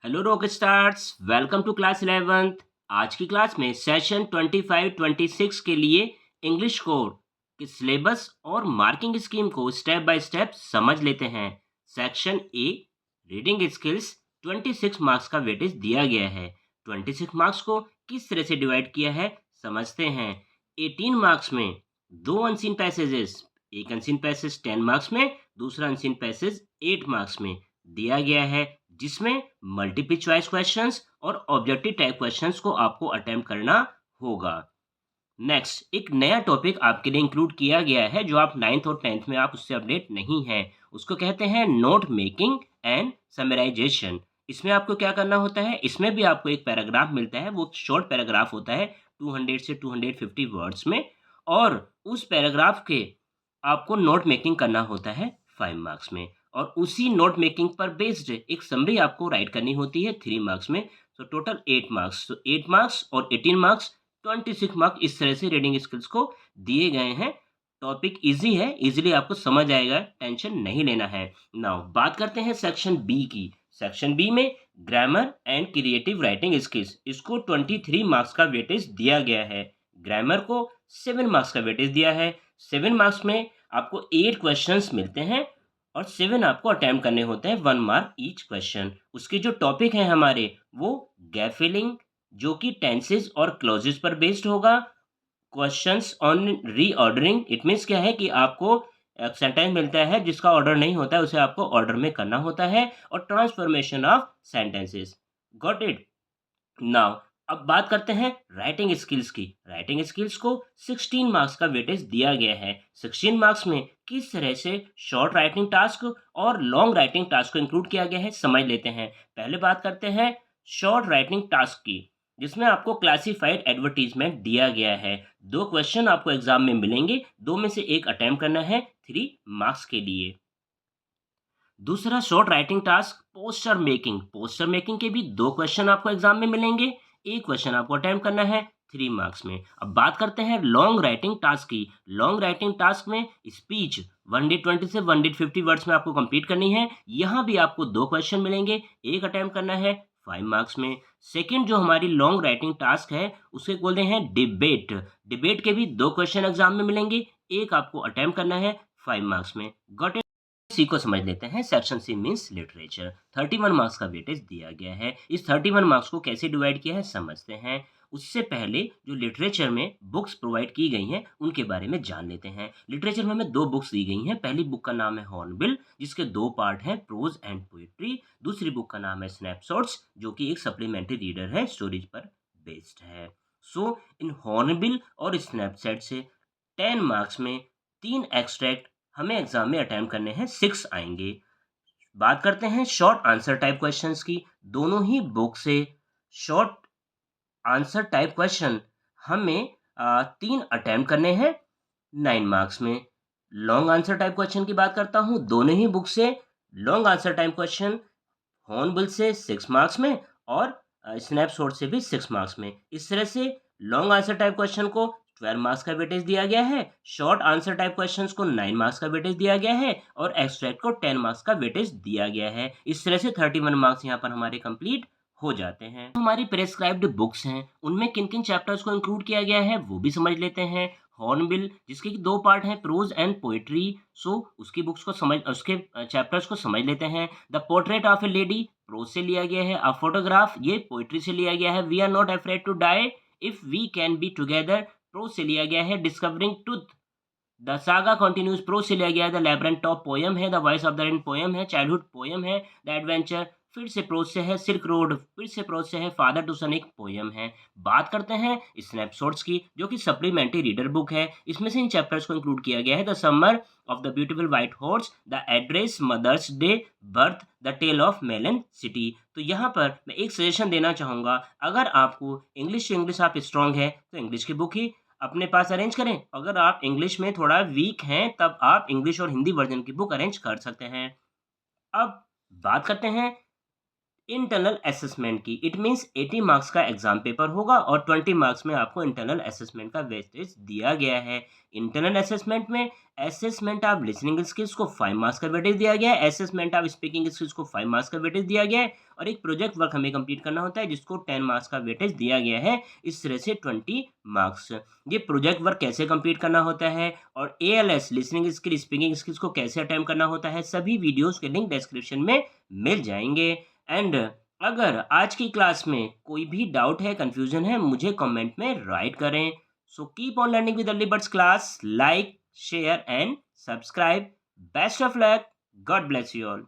Hello rock stars, welcome to class 11th। आज की class में सेशन 25-26 के लिए इंग्लिश कोर के सिलेबस और मार्किंग स्कीम को स्टेप बाय स्टेप समझ लेते हैं। Section A reading skills 26 marks का वेटेज दिया गया है। 26 मार्क्स को किस तरह से डिवाइड किया है समझते हैं। 18 मार्क्स में दो अनसीन पैसेजेस, एक अनसीन पैसेज 10 मार्क्स में, दूसरा अनसीन पैसेज 8 मार्क्स में दिया गया है, जिसमें मल्टीपल चॉइस क्वेश्चंस और ऑब्जेक्टिव टाइप क्वेश्चंस को आपको अटेम्प्ट करना होगा। नेक्स्ट एक नया टॉपिक आपके लिए इंक्लूड किया गया है जो आप 9th और 10th में आप उससे अपडेट नहीं हैं। उसको कहते हैं नोट मेकिंग एंड समराइजेशन। इसमें आपको क्या करना होता है, इसमें भी आपको एक पैराग्राफ मिलता है, वो शॉर्ट पैराग्राफ होता है 200 से 250 वर्ड्स में, और उस पैराग्राफ के आपको नोट मेकिंग करना होता है 5 मार्क्स में, और उसी नोट मेकिंग पर बेस्ड एक समरी आपको राइट करनी होती है 3 मार्क्स में। तो टोटल 8 मार्क्स, तो 8 मार्क्स और 18 मार्क्स 26 मार्क्स इस तरह से रीडिंग स्किल्स को दिए गए हैं। टॉपिक इजी है, इजीली आपको समझ आएगा, टेंशन नहीं लेना है। नाउ बात करते हैं सेक्शन बी की। सेक्शन बी में grammar and creative writing skills, इसको 23 मार्क्स का वेटेज दिया गया है। ग्रामर को 7 मार्क्स का वेटेज दिया है। 7 मार्क्स में आपको 8 क्वेश्चंस मिलते हैं और 7 आपको अटेम्प्ट करने होते हैं, 1 मार्क ईच क्वेश्चन। उसके जो टॉपिक हैं हमारे, वो गैप फिलिंग, जो कि टेंसेस और क्लॉजेस पर बेस्ड होगा। Questions on reordering, it means क्या है कि आपको सेंटेंस मिलता है जिसका ऑर्डर नहीं होता है, उसे आपको ऑर्डर में करना होता है। और transformation of sentences. Got it. Now अब बात करते हैं राइटिंग स्किल्स की। राइटिंग स्किल्स को 16 मार्क्स का वेटेज दिया गया है। 16 मार्क्स में किस तरह से शॉर्ट राइटिंग टास्क और लॉन्ग राइटिंग टास्क को इंक्लूड किया गया है समझ लेते हैं। पहले बात करते हैं शॉर्ट राइटिंग टास्क की, जिसमें आपको क्लासिफाइड एडवर्टीजमेंट दिया गया है। 2 क्वेश्चन आपको एग्जाम में मिलेंगे, 2 में से एक अटेम्प्ट करना है 3 मार्क्स के लिए। दूसरा short writing task poster making. Poster making के भी 2 क्वेश्चन आपको एग्जाम में मिलेंगे, एक क्वेश्चन आपको अटेम्प्ट करना है 3 मार्क्स में। अब बात करते हैं लॉन्ग राइटिंग टास्क की। लॉन्ग राइटिंग टास्क में स्पीच 120 से 150 वर्ड्स में आपको कंप्लीट करनी है। यहाँ भी आपको 2 क्वेश्चन मिलेंगे, एक अटेम्प्ट करना है 5 मार्क्स में। सेकंड जो हमारी लॉन्ग राइटिंग टास्क है उसे बोलते हैं डिबेट। डिबेट के भी 2 क्वेश्चन एग्जाम में मिलेंगे, एक आपको अटेम्प्ट करना है 5 मार्क्स में। गॉट सी को समझ लेते हैं। Section C means literature. 31 marks का वेटेज दिया गया है। इस 31 मार्क्स को कैसे डिवाइड किया है समझते हैं। उससे पहले जो लिटरेचर में बुक्स प्रोवाइड की गई हैं उनके बारे में जान लेते हैं। लिटरेचर में हमें 2 बुक्स दी गई हैं। पहली बुक का नाम है हॉर्नबिल, जिसके 2 पार्ट हैं, प्रोज एंड पोएट्री। दूसरी बुक का नाम है स्नैपशॉट्स, जो कि एक सप्लीमेंट्री रीडर है, स्टोरीज पर बेस्ड है। सो इन हॉर्नबिल और स्नैपशॉट से 10 मार्क्स में 3 एक्सट्रैक्ट हमें एग्जाम में अटेम्प्ट करने हैं, 6 आएंगे। बात करते हैं शॉर्ट आंसर टाइप क्वेश्चंस की। दोनों ही बुक से शॉर्ट आंसर टाइप क्वेश्चन हमें 3 अटेम्प्ट करने हैं 9 मार्क्स में। लॉन्ग आंसर टाइप क्वेश्चन की बात करता हूँ, दोनों ही बुक से long answer type question hornbill से 6 मार्क्स में और स्नैपशॉट से भी 6 मार्क्स में। इस तरह से लॉन्ग आंसर टाइप क्वेश्चन को 12 मार्क्स का वेटेज दिया गया है, शॉर्ट आंसर टाइप क्वेश्चंस को 9 मार्क्स का वेटेज दिया गया है और एक्सट्रैक्ट को 10 मार्क्स का वेटेज दिया गया है। इस तरह से 31 मार्क्स यहाँ पर हमारे कंप्लीट हो जाते हैं। हमारी प्रेस्क्राइब्ड बुक्स हैं, उनमें किन किन चैप्टर्स को इंक्लूड किया गया है वो भी समझ लेते हैं। हॉर्नबिल, जिसके 2 पार्ट हैं, प्रोज एंड पोएट्री, सो उसकी बुक्स को समझ, उसके चैप्टर्स को समझ लेते हैं। The portrait of a lady prose से लिया गया है। अ फोटोग्राफ, ये पोएट्री से लिया गया है। We are not afraid to die if we can be together, prose से लिया गया है। Discovering truth, the saga continues, prose से लिया गया है। द लैब्रिंथ टॉप पोयम है। The voice of the rain poem है। चाइल्डहुड पोयम है। द एडवेंचर फिर से प्रोज से है। सिल्क रोड फिर से प्रोज से है। फादर टू सन एक पोयम है। बात करते हैं स्नैपशॉट्स की, जो कि सप्लीमेंट्री रीडर बुक है। इसमें से इन चैप्टर्स को इंक्लूड किया गया है। The summer of the beautiful white horse, the address, mother's day, birth, the tale of melon city. तो यहाँ पर मैं एक सजेशन देना चाहूँगा, अगर आपको इंग्लिश से इंग्लिश आप स्ट्रांग है तो इंग्लिश की बुक ही अपने पास अरेंज करें। अगर आप इंग्लिश में थोड़ा वीक हैं तब आप इंग्लिश और हिंदी वर्जन की बुक अरेंज कर सकते हैं। अब बात करते हैं इंटरनल असेसमेंट की। इट मीन्स 80 मार्क्स का एग्जाम पेपर होगा और 20 मार्क्स में आपको इंटरनल असेसमेंट का वेटेज दिया गया है। इंटरनल असेसमेंट में असेसमेंट ऑफ लिसनिंग स्किल्स को 5 मार्क्स का वेटेज दिया गया है, असेसमेंट ऑफ स्पीकिंग स्किल्स को 5 मार्क्स का वेटेज दिया गया है और एक प्रोजेक्ट वर्क हमें कंप्लीट करना होता है जिसको 10 मार्क्स का वेटेज दिया गया है। इस तरह से 20 मार्क्स। ये प्रोजेक्ट वर्क कैसे कंप्लीट करना होता है और ALS listening skill speaking skills को कैसे अटेम्प्ट करना होता है, सभी वीडियोस के लिंक डिस्क्रिप्शन में मिल जाएंगे। एंड अगर आज की क्लास में कोई भी डाउट है, कंफ्यूजन है, मुझे कमेंट में राइट करें। So keep on learning with early birds class. Like, share and subscribe. Best of luck. God bless you all.